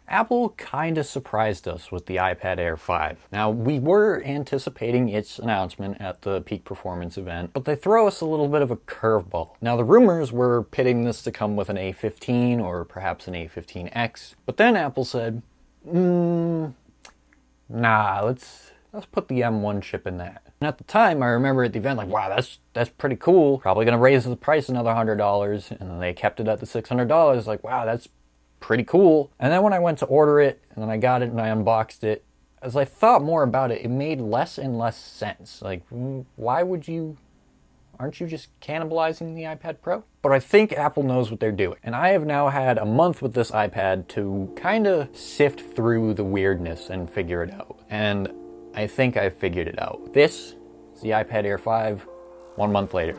Apple kind of surprised us with the iPad Air 5. Now, we were anticipating its announcement at the Peak Performance event, but they throw us a little bit of a curveball. Now, the rumors were pitting this to come with an A15 or perhaps an A15X, but then Apple said, nah, let's put the M1 chip in that. And at the time, I remember at the event, like, wow, that's pretty cool. Probably gonna raise the price another $100, and then they kept it at the $600. Like, wow, that's pretty cool. And then when I went to order it, and then I got it and I unboxed it, as I thought more about it, it made less and less sense. Like, why would you, aren't you just cannibalizing the iPad Pro? But I think Apple knows what they're doing. And I have now had a month with this iPad to kind of sift through the weirdness and figure it out. And I think I figured it out. This is the iPad Air 5, 1 month later.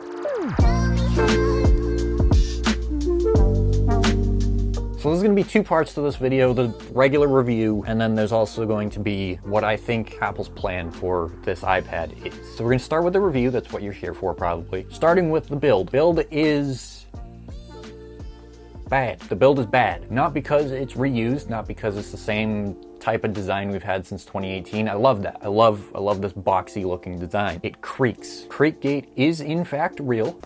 So there's going to be two parts to this video, the regular review, and then there's also going to be what I think Apple's plan for this iPad is. So we're going to start with the review, that's what you're here for probably. Starting with the build. Build is bad. The build is bad. Not because it's reused, not because it's the same type of design we've had since 2018. I love that. I love this boxy looking design. It creaks. Creakgate is in fact real.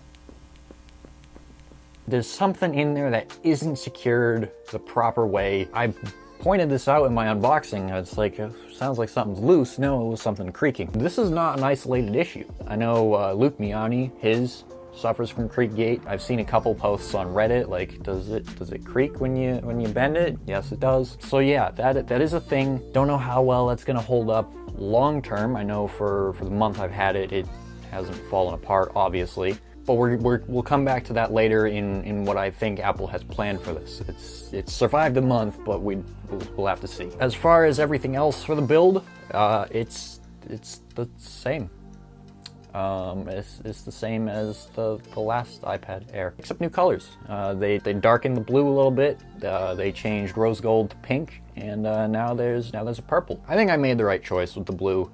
There's something in there that isn't secured the proper way. I pointed this out in my unboxing. It's like, it sounds like something's loose. No, it was something creaking. This is not an isolated issue. I know Luke Miani, his suffers from Creakgate. I've seen a couple posts on Reddit, like, does it creak when you bend it? Yes, it does. So yeah, that is a thing. Don't know how well that's gonna hold up long term. I know for the month I've had it, it hasn't fallen apart, obviously. But we'll come back to that later in what I think Apple has planned for this. It's survived a month, but we'll have to see. As far as everything else for the build, it's the same. It's the same as the last iPad Air, except new colors. They darkened the blue a little bit. They changed rose gold to pink, and now there's a purple. I think I made the right choice with the blue.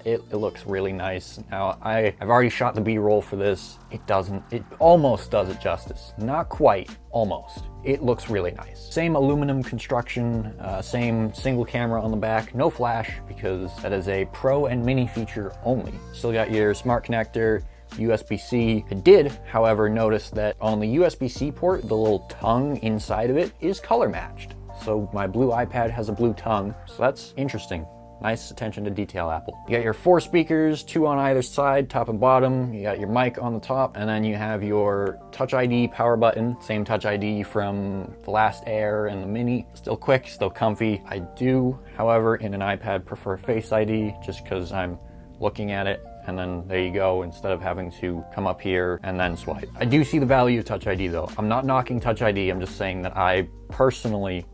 It looks really nice. Now, I've already shot the B-roll for this. It almost does it justice. Not quite, almost. It looks really nice. Same aluminum construction, same single camera on the back, no flash, because that is a Pro and Mini feature only. Still got your smart connector, USB-C. I did, however, notice that on the USB-C port, the little tongue inside of it is color matched. So my blue iPad has a blue tongue, so that's interesting. Nice attention to detail, Apple. You got your 4 speakers, 2 on either side, top and bottom. You got your mic on the top, and then you have your Touch ID power button. Same Touch ID from the last Air and the Mini. Still quick, still comfy. I do, however, in an iPad prefer Face ID, just because I'm looking at it, and then there you go, instead of having to come up here and then swipe. I do see the value of Touch ID though. I'm not knocking Touch ID, I'm just saying that I personally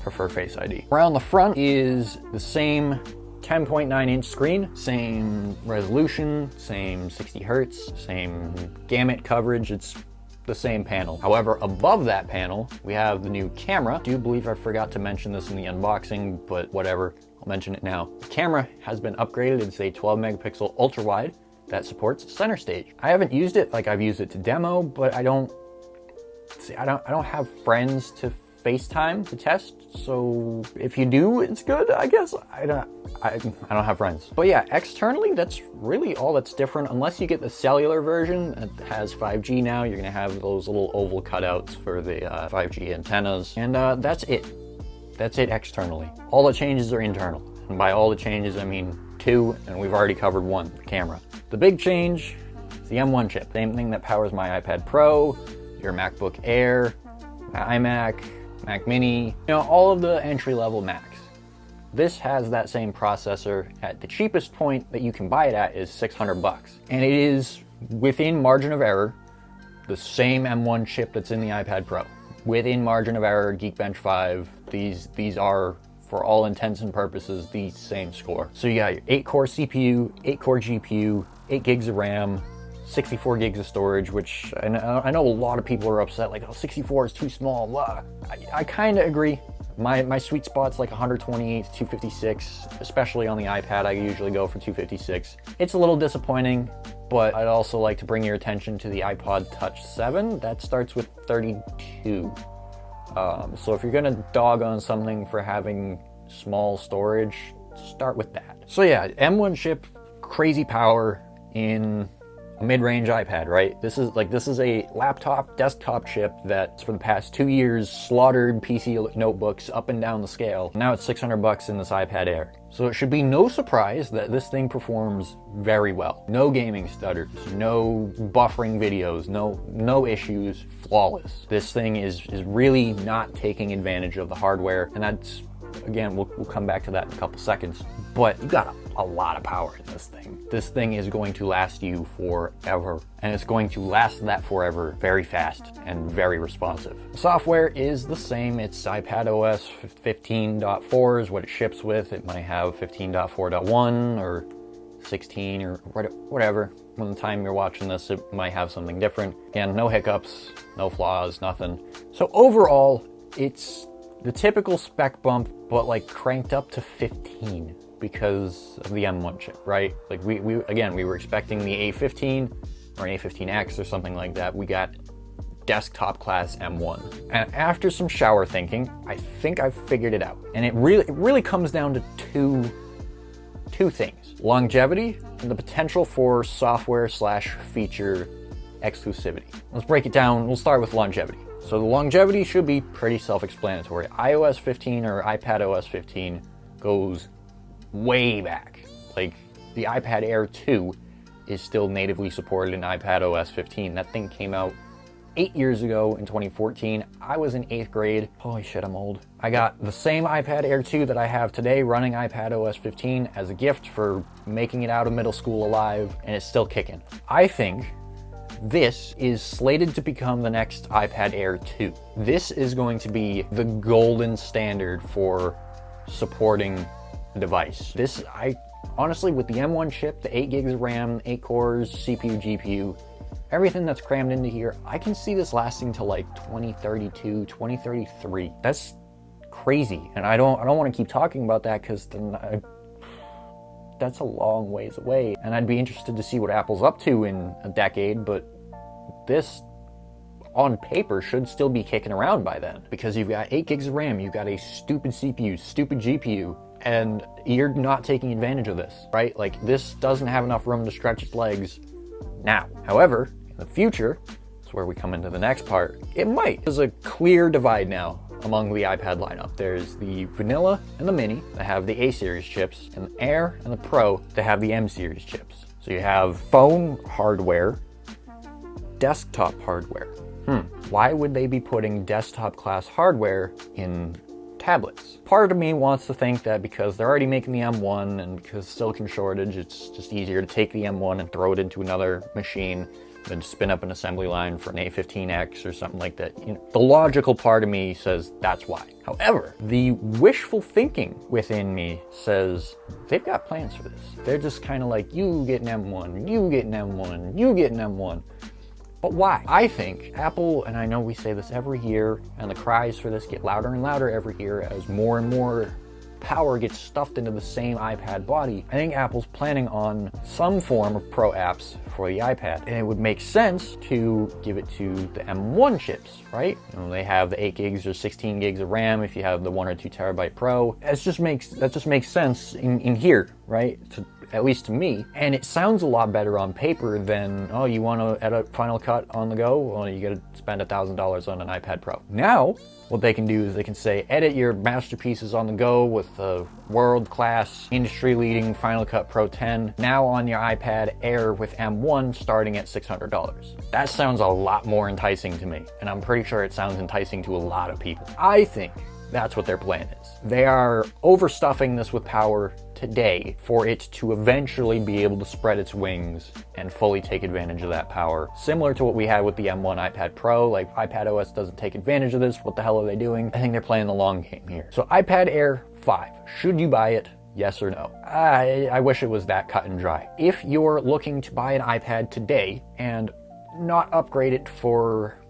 prefer Face ID. Around the front is the same 10.9 inch screen, same resolution, same 60 hertz, same gamut coverage. It's the same panel. However, above that panel, we have the new camera. I do believe I forgot to mention this in the unboxing, but whatever, I'll mention it now. The camera has been upgraded. It's a 12 megapixel ultra wide that supports center stage. I haven't used it, like I've used it to demo, but I don't have friends to FaceTime to test, so if you do, it's good, I guess. I don't have friends. But yeah, externally, that's really all that's different, unless you get the cellular version that has 5G now. You're gonna have those little oval cutouts for the 5G antennas, and that's it. That's it externally. All the changes are internal, and by all the changes, I mean 2, and we've already covered 1, the camera. The big change is the M1 chip, same thing that powers my iPad Pro, your MacBook Air, my iMac, Mac Mini, you know, all of the entry-level Macs. This has that same processor. At the cheapest point that you can buy it at is $600. And it is, within margin of error, the same M1 chip that's in the iPad Pro. Within margin of error, Geekbench 5, these are, for all intents and purposes, the same score. So you got your 8-core CPU, 8-core GPU, 8 gigs of RAM, 64 gigs of storage, which I know a lot of people are upset, like, oh, 64 is too small, blah. I kind of agree. My sweet spot's like 128 to 256, especially on the iPad. I usually go for 256. It's a little disappointing, but I'd also like to bring your attention to the iPod Touch 7. That starts with 32. So if you're gonna dog on something for having small storage, start with that. So yeah, M1 chip, crazy power in a mid-range iPad, right? This is a laptop desktop chip that for the past 2 years slaughtered PC notebooks up and down the scale. Now it's $600 in this iPad Air. So it should be no surprise that this thing performs very well. No gaming stutters, no buffering videos, no issues, flawless. This thing is really not taking advantage of the hardware, and that's, again, we'll come back to that in a couple seconds. But you got a lot of power in this thing. This thing is going to last you forever, and it's going to last that forever very fast and very responsive. The software is the same. It's iPadOS 15.4 is what it ships with. It might have 15.4.1 or 16 or whatever. When the time you're watching this, it might have something different. Again, no hiccups, no flaws, nothing. So overall, it's the typical spec bump, but like cranked up to 15 because of the M1 chip, right? Like we were expecting the A15 or an A15X or something like that. We got desktop class M1. And after some shower thinking, I think I've figured it out. And it really comes down to two things: longevity and the potential for software/feature exclusivity. Let's break it down. We'll start with longevity. So the longevity should be pretty self-explanatory. iOS 15 or iPadOS 15 goes way back. Like the iPad Air 2 is still natively supported in iPadOS 15. That thing came out 8 years ago in 2014. I was in 8th grade. Holy shit, I'm old. I got the same iPad Air 2 that I have today running iPadOS 15 as a gift for making it out of middle school alive, and it's still kicking. I think this is slated to become the next iPad Air 2. This is going to be the golden standard for supporting the device. Honestly, with the M1 chip, the 8 gigs of RAM, 8 cores, CPU, GPU, everything that's crammed into here, I can see this lasting to like 2032, 2033. That's crazy. And I don't want to keep talking about that because that's a long ways away. And I'd be interested to see what Apple's up to in a decade, but this on paper should still be kicking around by then, because you've got 8 gigs of RAM, you've got a stupid CPU, stupid GPU, and you're not taking advantage of this, right? Like, this doesn't have enough room to stretch its legs now. However, in the future, that's where we come into the next part, it might. There's a clear divide now among the iPad lineup. There's the Vanilla and the Mini that have the A series chips, and the Air and the Pro that have the M series chips. So you have phone hardware, desktop hardware. Why would they be putting desktop class hardware in tablets? Part of me wants to think that because they're already making the M1 and because silicon shortage, it's just easier to take the M1 and throw it into another machine than spin up an assembly line for an A15X or something like that. You know, the logical part of me says that's why. However, the wishful thinking within me says they've got plans for this. They're just kind of like, you get an M1, you get an M1, you get an M1. But why? I think Apple, and I know we say this every year, and the cries for this get louder and louder every year as more and more power gets stuffed into the same iPad body. I think Apple's planning on some form of Pro apps for the iPad, and it would make sense to give it to the M1 chips, right? You know, they have the 8 gigs or 16 gigs of RAM if you have the 1 or 2 terabyte Pro. That just makes sense in here, right? At least to me. And it sounds a lot better on paper than, oh, you want to edit Final Cut on the go? Well, you got to spend $1,000 on an iPad Pro. Now, what they can do is they can say, edit your masterpieces on the go with the world-class, industry-leading Final Cut Pro 10, now on your iPad Air with M1 starting at $600. That sounds a lot more enticing to me, and I'm pretty sure it sounds enticing to a lot of people. I think that's what their plan is. They are overstuffing this with power today for it to eventually be able to spread its wings and fully take advantage of that power. Similar to what we had with the M1 iPad Pro, like iPadOS doesn't take advantage of this. What the hell are they doing? I think they're playing the long game here. So iPad Air 5, should you buy it? Yes or no? I wish it was that cut and dry. If you're looking to buy an iPad today and not upgrade it for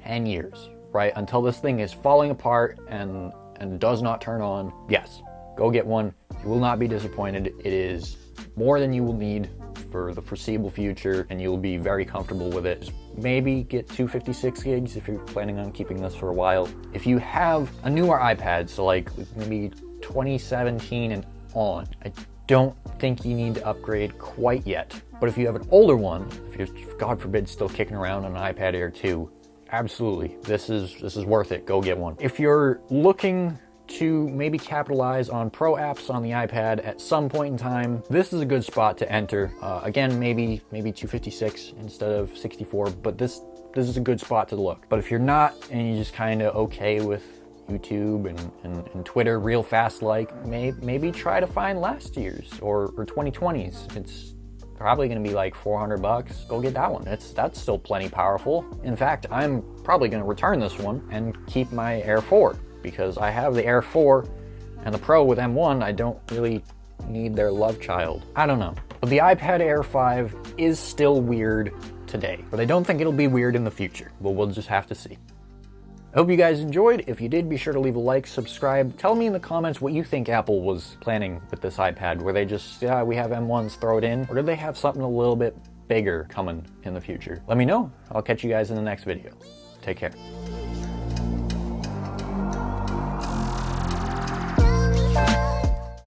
10 years, right, until this thing is falling apart and does not turn on, yes, go get one. You will not be disappointed. It is more than you will need for the foreseeable future, and you'll be very comfortable with it. Just maybe get 256 gigs if you're planning on keeping this for a while. If you have a newer iPad, so like maybe 2017 and on, I don't think you need to upgrade quite yet. But if you have an older one, if you're, God forbid, still kicking around on an iPad Air 2, absolutely, this is worth it. Go get one. If you're looking to maybe capitalize on pro apps on the iPad at some point in time, this is a good spot to enter. Again, maybe 256 instead of 64, but this is a good spot to look. But if you're not, and you're just kind of okay with YouTube and Twitter real fast, like maybe try to find last year's or 2020's. It's probably going to be like $400. Go get that one. That's still plenty powerful. In fact, I'm probably going to return this one and keep my Air 4, because I have the Air 4 and the Pro with M1. I don't really need their love child. I don't know. But the iPad Air 5 is still weird today, but I don't think it'll be weird in the future. But we'll just have to see. I hope you guys enjoyed. If you did, be sure to leave a like, subscribe. Tell me in the comments what you think Apple was planning with this iPad. Were they just, yeah, we have M1s, throw it in? Or did they have something a little bit bigger coming in the future? Let me know. I'll catch you guys in the next video. Take care.